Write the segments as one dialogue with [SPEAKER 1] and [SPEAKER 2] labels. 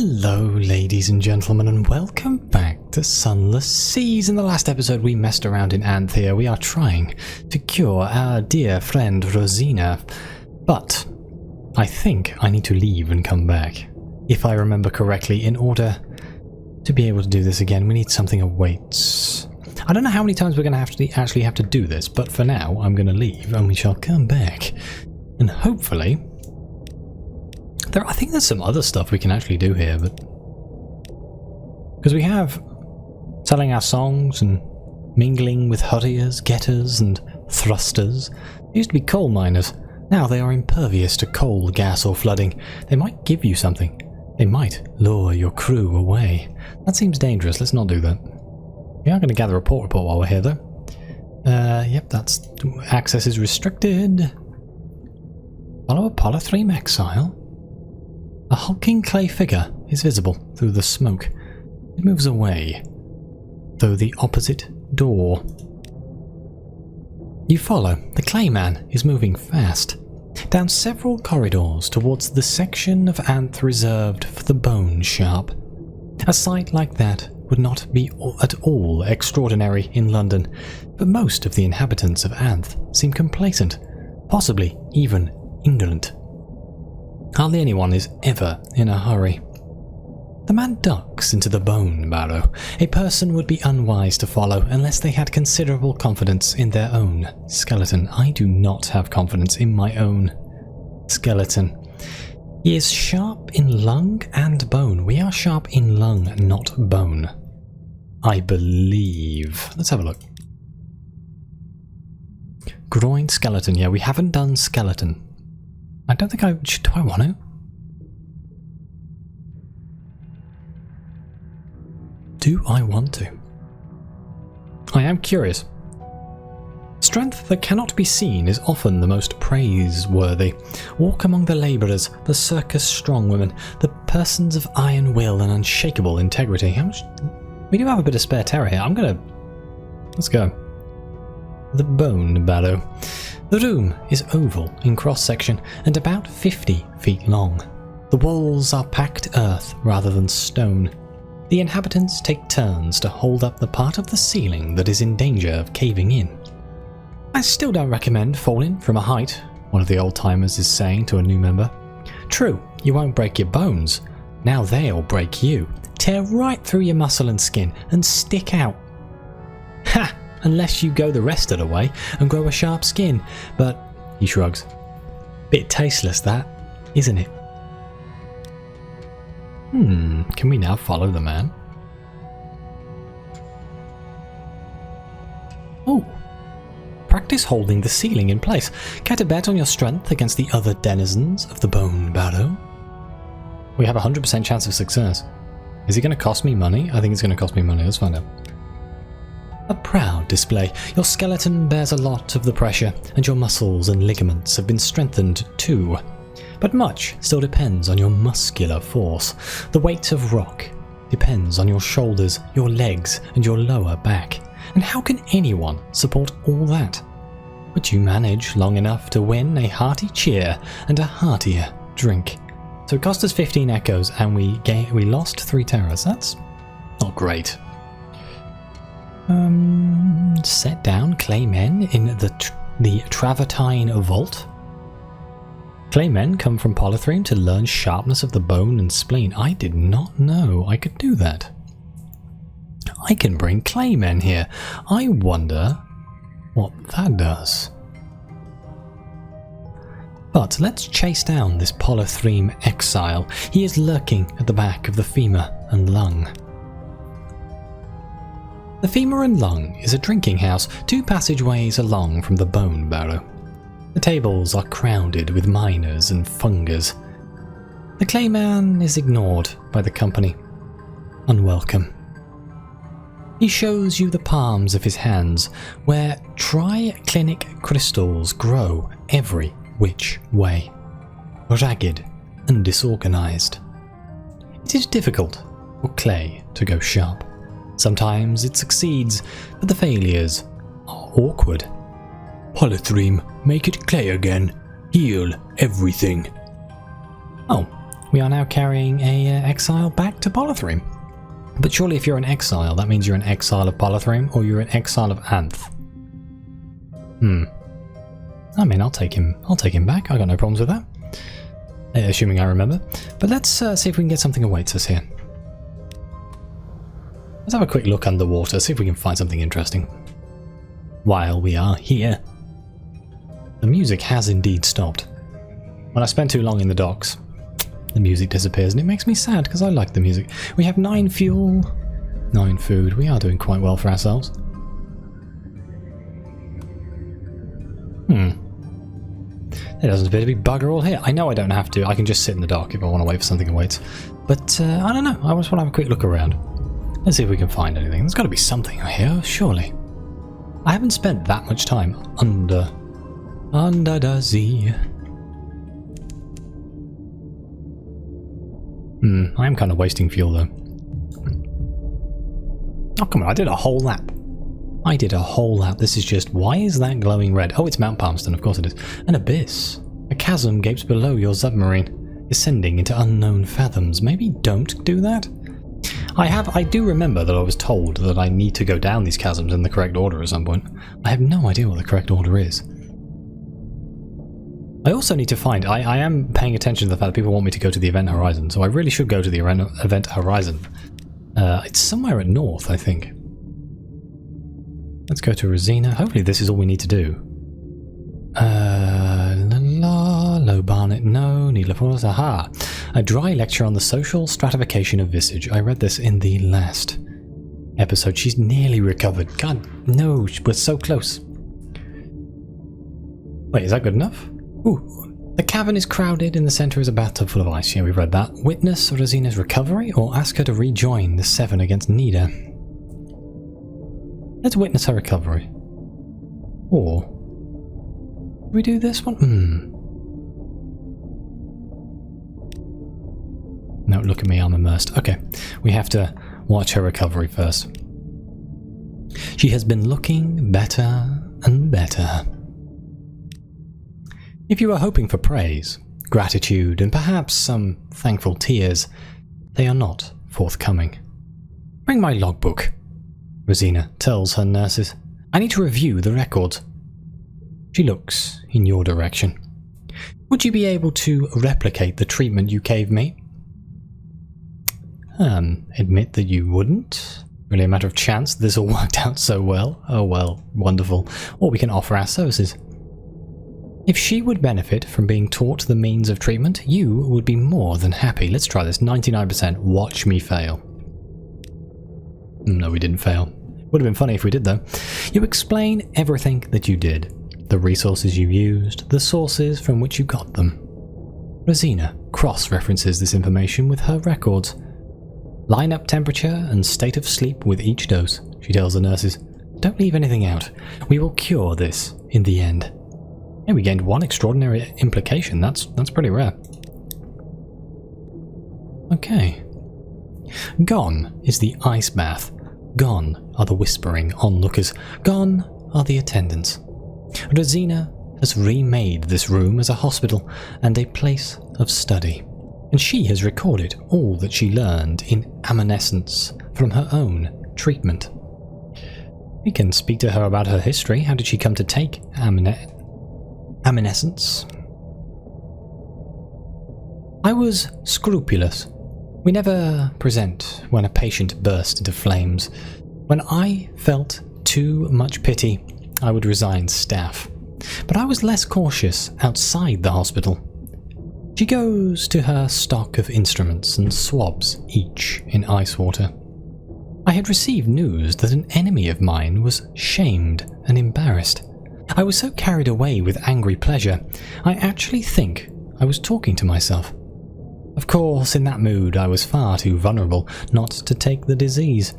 [SPEAKER 1] Hello ladies and gentlemen, and welcome back to Sunless Seas. In the last episode we messed around in Aneurin. We are trying to cure our dear friend Rosina, but I think I need to leave and come back. If I remember correctly, in order to be able to do this again, we need something awaits. I don't know how many times we're going to actually have to do this, but for now I'm going to leave and we shall come back. And hopefully... I think there's some other stuff we can actually do here, but... because we have selling our songs and mingling with hurriers, getters and thrusters. They used to be coal miners. Now they are impervious to coal, gas or flooding. They might give you something. They might lure your crew away. That seems dangerous. Let's not do that. We are going to gather a port report while we're here, though. Yep, that's... access is restricted. Follow a Polythreme exile. A hulking clay figure is visible through the smoke. It moves away, though the opposite door. You follow. The clay man is moving fast, down several corridors towards the section of Aneurin reserved for the bone sharp. A sight like that would not be at all extraordinary in London, but most of the inhabitants of Aneurin seem complacent, possibly even indolent. Hardly anyone is ever in a hurry. The man ducks into the bone barrow. A person would be unwise to follow unless they had considerable confidence in their own skeleton. I do not have confidence in my own skeleton. He is sharp in lung and bone. We are sharp in lung, not bone, I believe. Let's have a look. Groin skeleton. Yeah, we haven't done skeleton. I don't think do I want to? Do I want to? I am curious. Strength that cannot be seen is often the most praiseworthy. Walk among the labourers, the circus strongwomen, the persons of iron will and unshakable integrity. How much? We do have a bit of spare terror here. Let's go. The bone barrow. The room is oval in cross-section and about 50 feet long. The walls are packed earth rather than stone. The inhabitants take turns to hold up the part of the ceiling that is in danger of caving in. I still don't recommend falling from a height, one of the old-timers is saying to a new member. True, you won't break your bones. Now they'll break you, tear right through your muscle and skin, and stick out. Ha! Unless you go the rest of the way and grow a sharp skin. But, he shrugs. Bit tasteless that, isn't it? Can we now follow the man? Oh. Practice holding the ceiling in place. Get a bet on your strength against the other denizens of the bone barrow. We have a 100% chance of success. Is it going to cost me money? I think it's going to cost me money. Let's find out. A proud display. Your skeleton bears a lot of the pressure, and your muscles and ligaments have been strengthened too. But much still depends on your muscular force. The weight of rock depends on your shoulders, your legs, and your lower back. And how can anyone support all that? But you manage long enough to win a hearty cheer and a heartier drink. So it cost us 15 echoes, and we lost 3 terrors. That's not great. Set down claymen in the travertine vault. Claymen come from Polythreme to learn sharpness of the bone and spleen. I did not know I could do that. I can bring claymen here. I wonder what that does. But let's chase down this Polythreme exile. He is lurking at the back of the femur and lung. The femur and lung is a drinking house 2 passageways along from the bone barrow. The tables are crowded with miners and fungus. The clayman is ignored by the company. Unwelcome. He shows you the palms of his hands, where triclinic crystals grow every which way, ragged and disorganized. It is difficult for clay to go sharp. Sometimes it succeeds, but the failures are awkward. Polythreme, make it clay again. Heal everything. Oh, we are now carrying a exile back to Polythreme. But surely if you're an exile, that means you're an exile of Polythreme, or you're an exile of Anth. I mean, I'll take him back. I got no problems with that. Assuming I remember. But let's see if we can get something awaits us here. Let's have a quick look underwater, see if we can find something interesting. While we are here. The music has indeed stopped. When I spend too long in the docks, the music disappears, and it makes me sad because I like the music. We have 9 fuel, 9 food. We are doing quite well for ourselves. There doesn't appear to be bugger all here. I know I don't have to. I can just sit in the dock if I want to wait for something to wait. But I don't know. I just want to have a quick look around. Let's see if we can find anything. There's got to be something here, surely. I haven't spent that much time under the sea. I am kind of wasting fuel though. Oh, come on, I did a whole lap. This is just, why is that glowing red? Oh, it's Mount Palmerston, of course it is. An abyss. A chasm gapes below your submarine, descending into unknown fathoms. Maybe don't do that? I do remember that I was told that I need to go down these chasms in the correct order at some point. I have no idea what the correct order is. I also need to find, I am paying attention to the fact that people want me to go to the event horizon, so I really should go to the event horizon. It's somewhere at north, I think. Let's go to Rosina. Hopefully this is all we need to do. Low Barnet, no. Needler Falls, aha. A dry lecture on the social stratification of visage. I read this in the last episode. She's nearly recovered. God, no, we're so close. Wait, is that good enough? Ooh. The cavern is crowded. In the centre is a bathtub full of ice. Yeah, we've read that. Witness Rosina's recovery, or ask her to rejoin the 7 against Nida. Let's witness her recovery. Or do we do this one? No, look at me, I'm immersed. Okay, we have to watch her recovery first. She has been looking better and better. If you are hoping for praise, gratitude, and perhaps some thankful tears, they are not forthcoming. Bring my logbook, Rosina tells her nurses. I need to review the records. She looks in your direction. Would you be able to replicate the treatment you gave me? Admit that you wouldn't? Really a matter of chance this all worked out so well? Oh well, wonderful. Or we can offer our services. If she would benefit from being taught the means of treatment, you would be more than happy. Let's try this. 99%. Watch me fail. No, we didn't fail. Would have been funny if we did though. You explain everything that you did. The resources you used, the sources from which you got them. Rosina cross-references this information with her records. Line up temperature and state of sleep with each dose, she tells the nurses. Don't leave anything out. We will cure this in the end. Yeah, we gained 1 extraordinary implication. That's pretty rare. Okay. Gone is the ice bath. Gone are the whispering onlookers. Gone are the attendants. Rosina has remade this room as a hospital and a place of study. And she has recorded all that she learned in Amnescence from her own treatment. We can speak to her about her history. How did she come to take Amnescence? I was scrupulous. We never present when a patient burst into flames. When I felt too much pity, I would resign staff. But I was less cautious outside the hospital. She goes to her stock of instruments and swabs each in ice water. I had received news that an enemy of mine was shamed and embarrassed. I was so carried away with angry pleasure, I actually think I was talking to myself. Of course, in that mood I was far too vulnerable not to take the disease.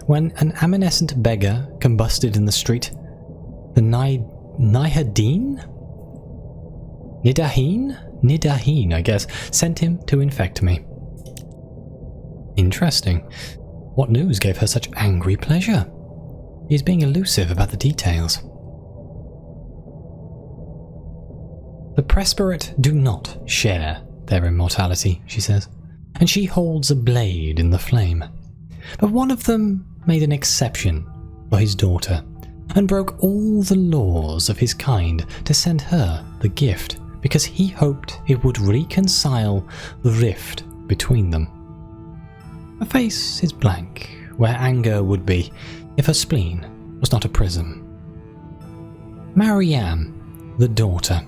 [SPEAKER 1] When an evanescent beggar combusted in the street, the Nidaheen, I guess, sent him to infect me. Interesting. What news gave her such angry pleasure? He's being elusive about the details. The Presperate do not share their immortality, she says, and she holds a blade in the flame. But one of them made an exception for his daughter, and broke all the laws of his kind to send her the gift, because he hoped it would reconcile the rift between them. Her face is blank, where anger would be if her spleen was not a prism. Mariam, the daughter,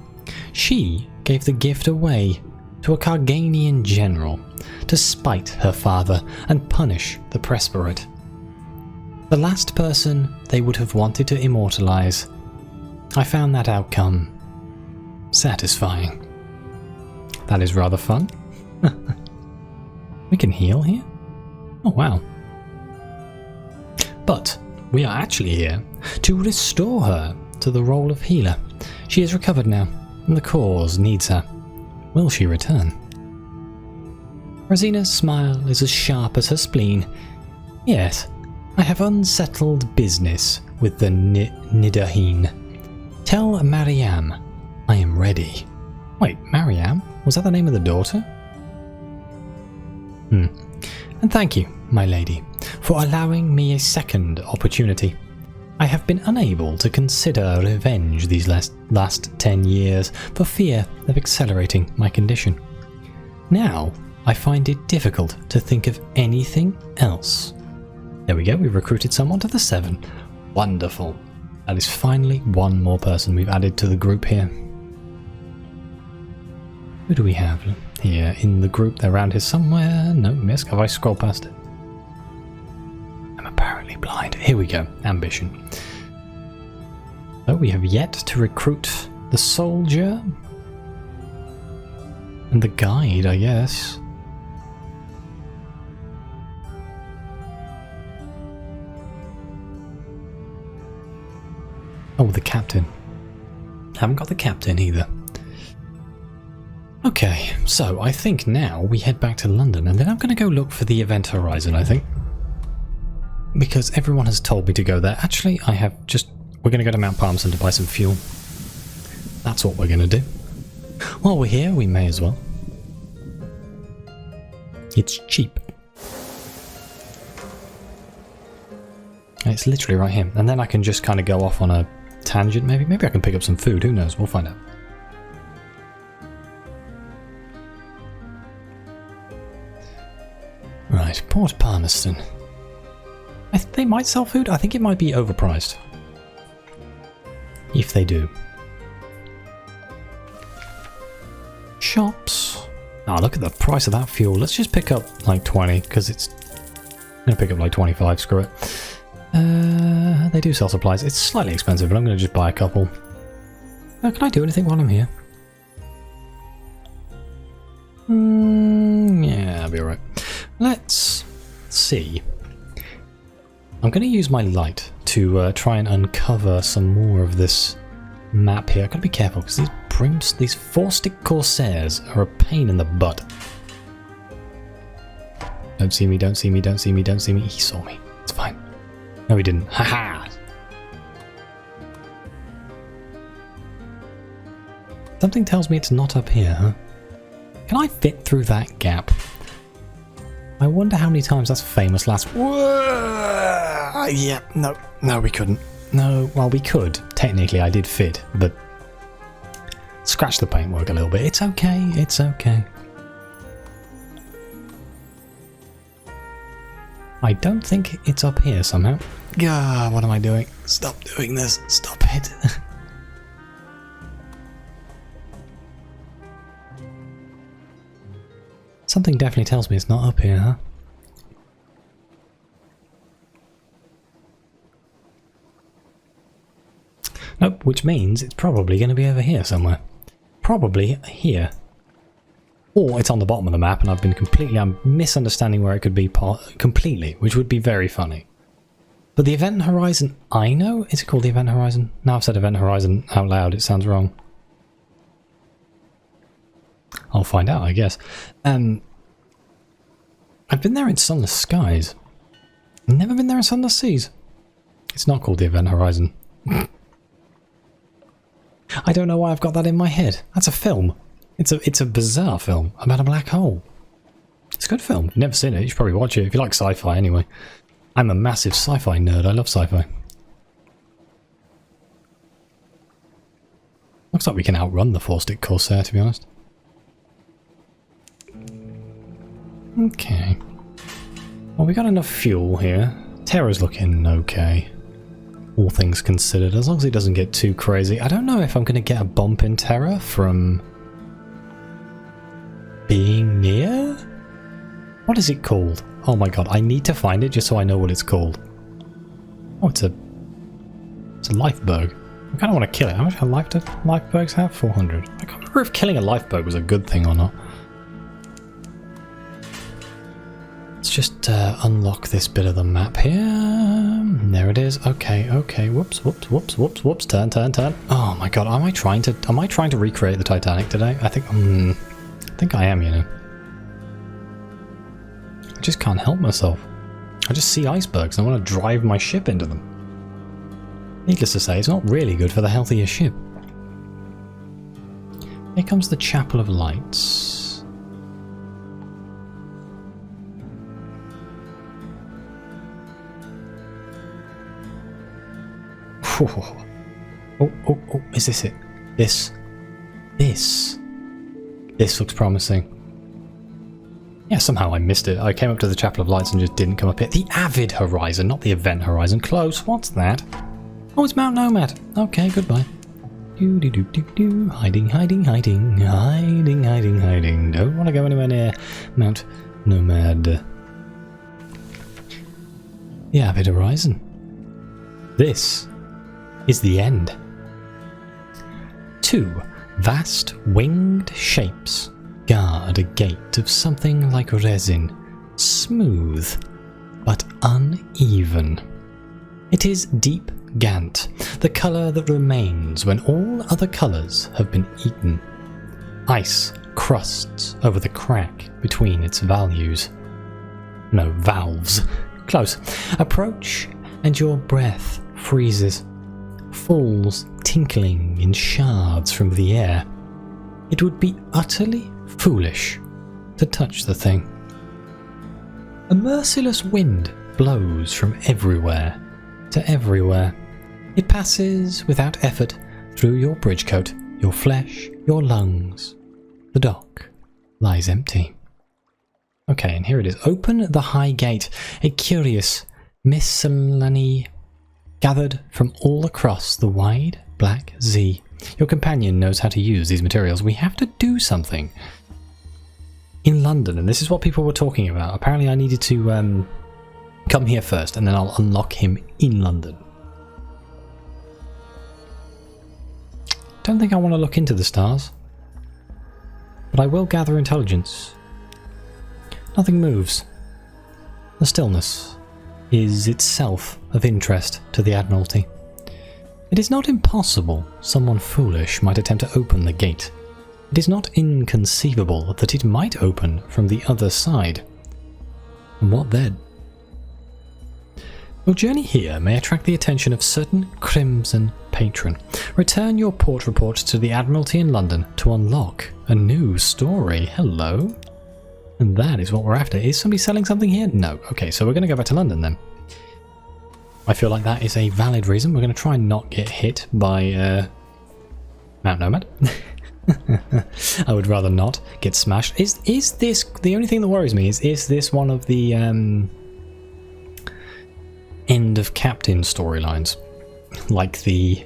[SPEAKER 1] she gave the gift away to a Carganian general to spite her father and punish the Presperate. The last person they would have wanted to immortalize. I found that outcome satisfying. That is rather fun. We can heal here? Oh wow. But we are actually here to restore her to the role of healer. She is recovered now, and the cause needs her. Will she return? Rosina's smile is as sharp as her spleen. Yes, I have unsettled business with the Nidaheen. Tell Mariam I am ready. Wait, Mariam? Was that the name of the daughter? And thank you, my lady, for allowing me a second opportunity. I have been unable to consider revenge these last 10 years for fear of accelerating my condition. Now, I find it difficult to think of anything else. There we go, we've recruited someone to the 7. Wonderful. That is finally one more person we've added to the group here. Who do we have here in the group? They're around here somewhere. No, missed. Have I scrolled past it? I'm apparently blind. Here we go. Ambition. So we have yet to recruit the soldier. And the guide, I guess. Oh, the captain. Haven't got the captain either. Okay, so I think now we head back to London, and then I'm going to go look for the Event Horizon, I think. Because everyone has told me to go there. Actually, we're going to go to Mount Palmerston to buy some fuel. That's what we're going to do. While we're here, we may as well. It's cheap. And it's literally right here. And then I can just kind of go off on a tangent, maybe. Maybe I can pick up some food, who knows, we'll find out. Right, Port Palmerston. They might sell food. I think it might be overpriced. If they do. Shops. Oh, look at the price of that fuel. Let's just pick up like 20, because I'm going to pick up like 25, screw it. They do sell supplies. It's slightly expensive, but I'm going to just buy a couple. Can I do anything while I'm here? Yeah, I'll be alright. Let's see. I'm going to use my light to try and uncover some more of this map here. I've got to be careful because these four-stick corsairs are a pain in the butt. Don't see me, don't see me, don't see me, don't see me. He saw me. It's fine. No, he didn't. Haha! Something tells me it's not up here, huh? Can I fit through that gap? I wonder how many times that's famous last... Whoa! Yeah, no, we couldn't. No, well, we could. Technically, I did fit, but... Scratch the paintwork a little bit. It's okay, it's okay. I don't think it's up here somehow. Gah, what am I doing? Stop doing this. Stop it. Something definitely tells me it's not up here, huh? Nope, which means it's probably going to be over here somewhere. Probably here. Or it's on the bottom of the map and I'm misunderstanding where it could be completely, which would be very funny. But the Event Horizon I know? Is it called the Event Horizon? Now I've said Event Horizon out loud, it sounds wrong. I'll find out, I guess. I've been there in Sunless Skies. Never been there in Sunless Seas. It's not called the Event Horizon. I don't know why I've got that in my head. That's a film. It's a bizarre film about a black hole. It's a good film. If you've never seen it, you should probably watch it if you like sci-fi anyway. I'm a massive sci-fi nerd. I love sci-fi. Looks like we can outrun the 4-stick Corsair, to be honest. Okay. Well, we got enough fuel here. Terra's looking okay. All things considered, as long as it doesn't get too crazy. I don't know if I'm going to get a bump in Terra from being near? What is it called? Oh my god, I need to find it just so I know what it's called. Oh, it's a lifeberg. I kind of want to kill it. How much life do lifebergs have? 400. I can't remember if killing a lifeberg was a good thing or not. Let's just unlock this bit of the map here. There it is. Okay, okay. Whoops, whoops, whoops, whoops, whoops. Turn, turn, turn. Oh my god, am I trying to recreate the Titanic today? I think I am, you know. I just can't help myself. I just see icebergs and I want to drive my ship into them. Needless to say, it's not really good for the healthier ship. Here comes the Chapel of Lights. Oh, is this it? This looks promising. Yeah, somehow I missed it. I came up to the Chapel of Lights and just didn't come up here. The Avid Horizon, not the Event Horizon. Close. What's that? Oh, it's Mount Nomad. Okay, goodbye. Hiding, hiding, hiding, hiding, hiding, hiding. Don't want to go anywhere near Mount Nomad. The Avid Horizon. This is the end. 2 vast winged shapes guard a gate of something like resin, smooth but uneven. It is deep Gant, the colour that remains when all other colours have been eaten. Ice crusts over the crack between its valves. Close. Approach and your breath freezes, falls tinkling in shards from the air. It would be utterly foolish to touch the thing. A merciless wind blows from everywhere to everywhere. It passes without effort through your bridgecoat, your flesh, your lungs. The dock lies empty. Okay, and here it is. Open the high gate. A curious miscellany gathered from all across the wide black sea. Your companion knows how to use these materials. We have to do something. In London, and this is what people were talking about. Apparently I needed to come here first, and then I'll unlock him in London. Don't think I want to look into the stars, but I will gather intelligence. Nothing moves. The stillness is itself of interest to the Admiralty. It is not impossible someone foolish might attempt to open the gate. It is not inconceivable that it might open from the other side. And what then? Your journey here may attract the attention of certain Crimson Patron. Return your port report to the Admiralty in London to unlock a new story. Hello. And that is what we're after. Is somebody selling something here? No. Okay, so we're going to go back to London then. I feel like that is a valid reason. We're going to try and not get hit by Mount Nomad. I would rather not get smashed. Is this the only thing that worries me? Is this one of the end of Captain storylines, like the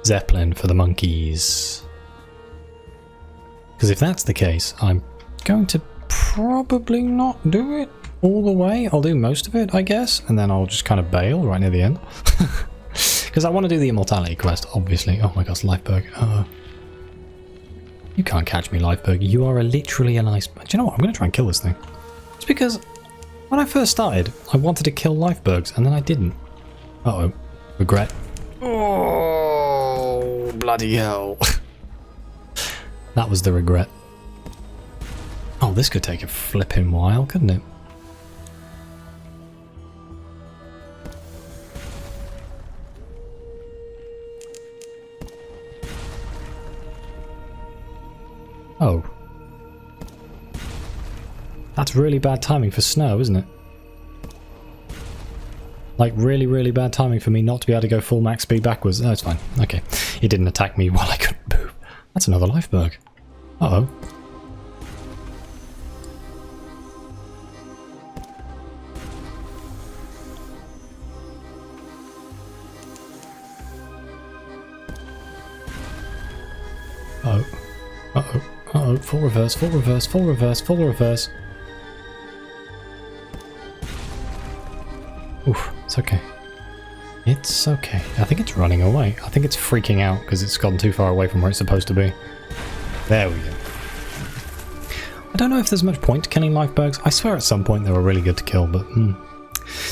[SPEAKER 1] Zeppelin for the monkeys? Because if that's the case, I'm going to probably not do it all the way. I'll do most of it, I guess, and then I'll just kind of bail right near the end. Because I want to do the immortality quest, obviously. Oh my gosh, Lifeberg. You can't catch me, Lifeberg. You are literally an iceberg. Do you know what? I'm going to try and kill this thing. It's because when I first started, I wanted to kill Lifebergs, and then I didn't. Uh-oh. Regret. Oh, bloody hell. That was the regret. Oh, this could take a flipping while, couldn't it? Oh. That's really bad timing for snow, isn't it? Like, really, really bad timing for me not to be able to go full max speed backwards. No, it's fine. Okay. It didn't attack me while I couldn't move. That's another life berg. Uh-oh. Uh-oh. Uh-oh. Uh-oh. Full reverse, full reverse, full reverse, full reverse. Oof. It's okay. It's okay. I think it's running away. I think it's freaking out because it's gone too far away from where it's supposed to be. There we go. I don't know if there's much point to killing life bergs. I swear at some point they were really good to kill, but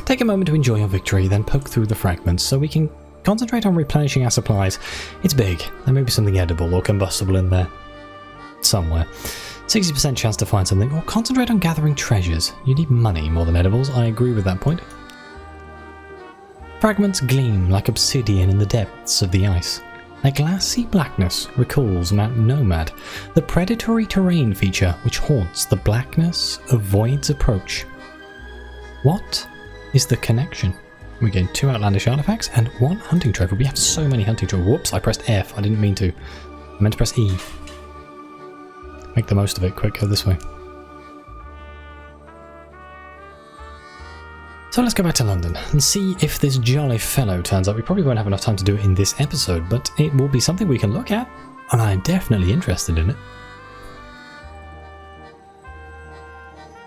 [SPEAKER 1] Take a moment to enjoy your victory, then poke through the fragments so we can concentrate on replenishing our supplies. It's big. There may be something edible or combustible in there. Somewhere. 60% chance to find something, or concentrate on gathering treasures. You need money more than edibles. I agree with that point. Fragments gleam like obsidian in the depths of the ice. Their glassy blackness recalls Mount Nomad, the predatory terrain feature which haunts the blackness of Void's approach. What is the connection? We gain 2 outlandish artifacts and 1 hunting trophy. We have so many hunting trophies. Whoops, I pressed F. I didn't mean to. I meant to press E. Make the most of it. Quick, go this way. So let's go back to London and see if this jolly fellow turns up. We probably won't have enough time to do it in this episode, but it will be something we can look at, and I'm definitely interested in it.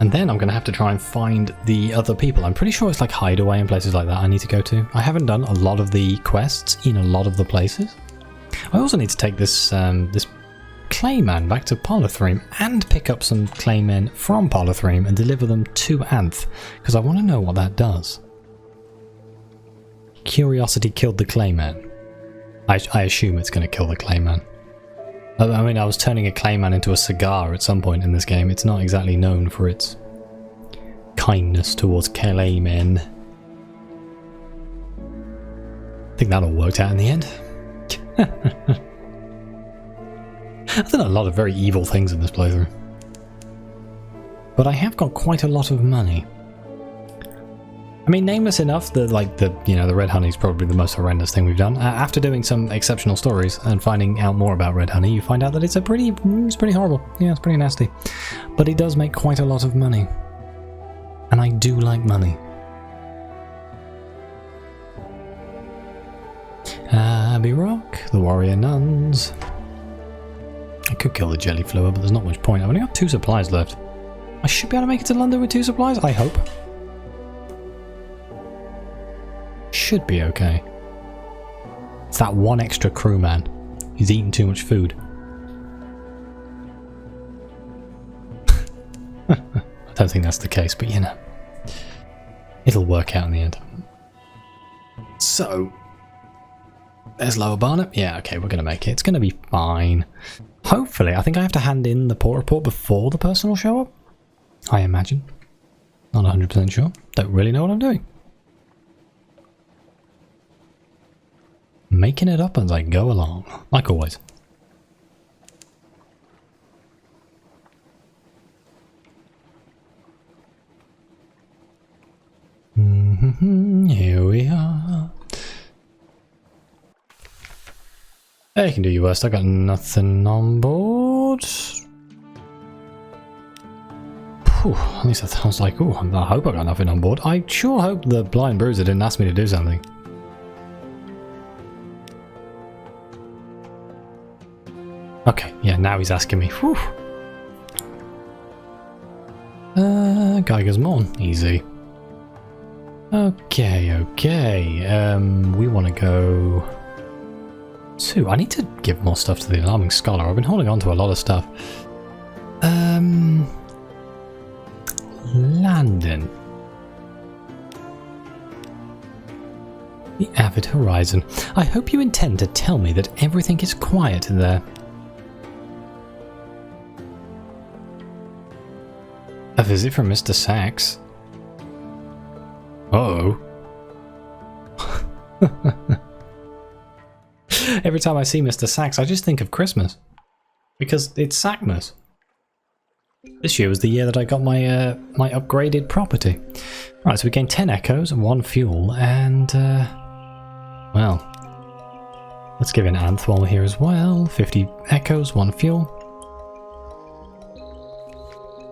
[SPEAKER 1] And then I'm going to have to try and find the other people. I'm pretty sure it's like Hideaway and places like that I need to go to. I haven't done a lot of the quests in a lot of the places. I also need to take this this Clayman back to Polythreme and pick up some Claymen from Polythreme and deliver them to Anth, because I want to know what that does. Curiosity killed the Clayman. I assume it's going to kill the Clayman. I mean, I was turning a Clayman into a cigar at some point in this game. It's not exactly known for its kindness towards Claymen. I think that all worked out in the end. I've done a lot of very evil things in this playthrough. But I have got quite a lot of money. I mean, nameless enough that, like, the Red Honey is probably the most horrendous thing we've done. After doing some exceptional stories and finding out more about Red Honey, you find out that it's pretty horrible. Yeah, it's pretty nasty. But it does make quite a lot of money. And I do like money. Abbey Rock, the Warrior Nuns. I could kill the jelly flower, but there's not much point. I've only got 2 supplies left. I should be able to make it to London with 2 supplies, I hope. Should be okay. It's that one extra crewman. He's eating too much food. I don't think that's the case, but you know. It'll work out in the end. So, there's Lower Barnet. Yeah, okay, we're going to make it. It's going to be fine. Hopefully, I think I have to hand in the port report before the person will show up. I imagine. Not 100% sure. Don't really know what I'm doing. Making it up as I go along, like always. Here we are. Hey, you can do your worst. I got nothing on board. Whew, at least that sounds like, oh, I hope I got nothing on board. I sure hope the blind bruiser didn't ask me to do something. Okay, yeah, now he's asking me. Whew. Geiger's Morn. Easy. Okay. We want to go to... I need to give more stuff to the Alarming Scholar. I've been holding on to a lot of stuff. London. The Avid Horizon. I hope you intend to tell me that everything is quiet there. A visit from Mr. Sachs. Uh-oh. Every time I see Mr. Sachs, I just think of Christmas. Because it's Sackmas. This year was the year that I got my my upgraded property. Right, so we gained 10 echoes and 1 fuel, and well, let's give an anth while we're here as well. 50 echoes, 1 fuel.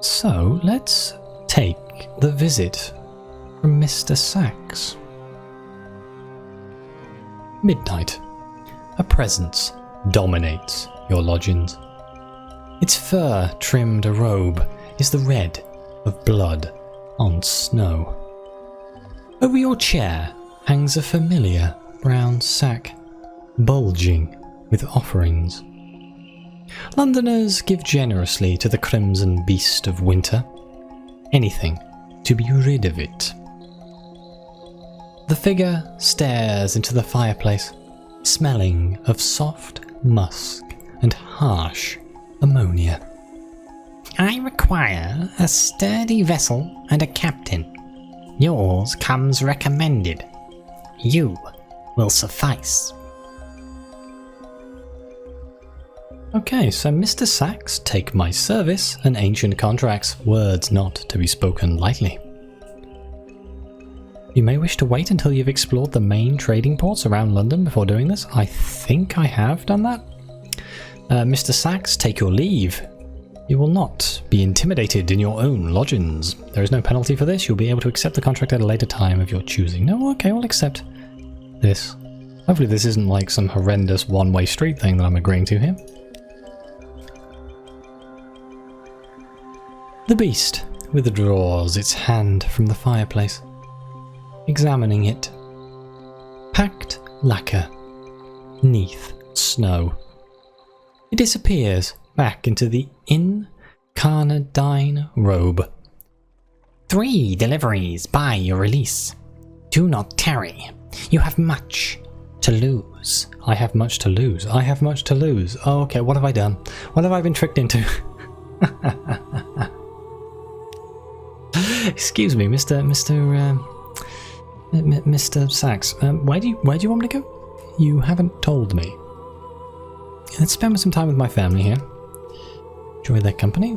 [SPEAKER 1] So let's take the visit from Mr. Sacks. Midnight. A presence dominates your lodgings. Its fur-trimmed robe is the red of blood on snow. Over your chair hangs a familiar brown sack, bulging with offerings. Londoners give generously to the crimson beast of winter, anything to be rid of it. The figure stares into the fireplace, smelling of soft musk and harsh ammonia.
[SPEAKER 2] I require a sturdy vessel and a captain. Yours comes recommended. You will suffice.
[SPEAKER 1] Okay, so Mr. Sacks, take my service and ancient contracts, words not to be spoken lightly. You may wish to wait until you've explored the main trading ports around London before doing this. I think I have done that. Mr. Sacks, take your leave. You will not be intimidated in your own lodgings. There is no penalty for this. You'll be able to accept the contract at a later time of your choosing. No, okay, we'll accept this. Hopefully this isn't like some horrendous one-way street thing that I'm agreeing to here. The beast withdraws its hand from the fireplace, examining it. Packed lacquer, neath snow. It disappears back into the incarnadine robe.
[SPEAKER 2] 3 deliveries by your release. Do not tarry. You have much to lose.
[SPEAKER 1] I have much to lose. I have much to lose. Oh, okay, what have I done? What have I been tricked into? Excuse me, Mr. Sacks. Where do you want me to go? You haven't told me. Let's spend some time with my family here. Enjoy their company.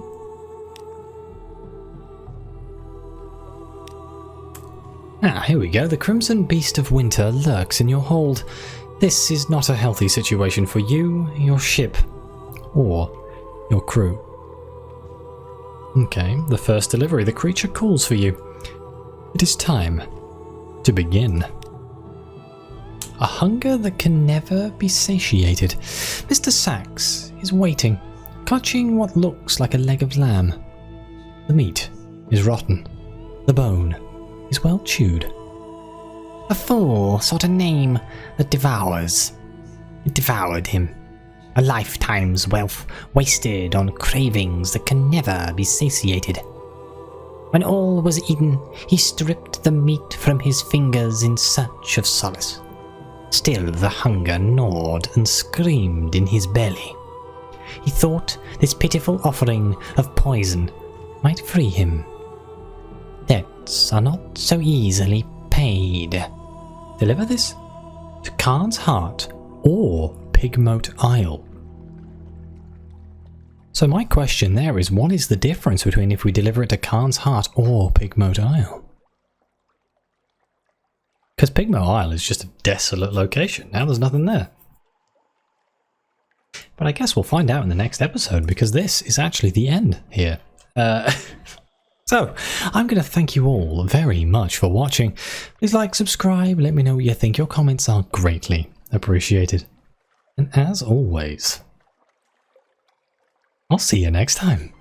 [SPEAKER 1] Ah, here we go. The Crimson Beast of Winter lurks in your hold. This is not a healthy situation for you, your ship, or your crew. Okay, the first delivery. The creature calls for you. It is time to begin. A hunger that can never be satiated. Mr. Sacks is waiting, clutching what looks like a leg of lamb. The meat is rotten. The bone is well chewed.
[SPEAKER 2] A fool sort of name that devours. It devoured him. A lifetime's wealth wasted on cravings that can never be satiated. When all was eaten, he stripped the meat from his fingers in search of solace. Still the hunger gnawed and screamed in his belly. He thought this pitiful offering of poison might free him. Debts are not so easily paid.
[SPEAKER 1] Deliver this to Khan's Heart or Pigmote Isle. So my question there is, what is the difference between if we deliver it to Khan's Heart or Pigmote Isle? Because Pigmote Isle is just a desolate location. Now there's nothing there. But I guess we'll find out in the next episode, because this is actually the end here. So, I'm going to thank you all very much for watching. Please like, subscribe, let me know what you think. Your comments are greatly appreciated. And as always, I'll see you next time.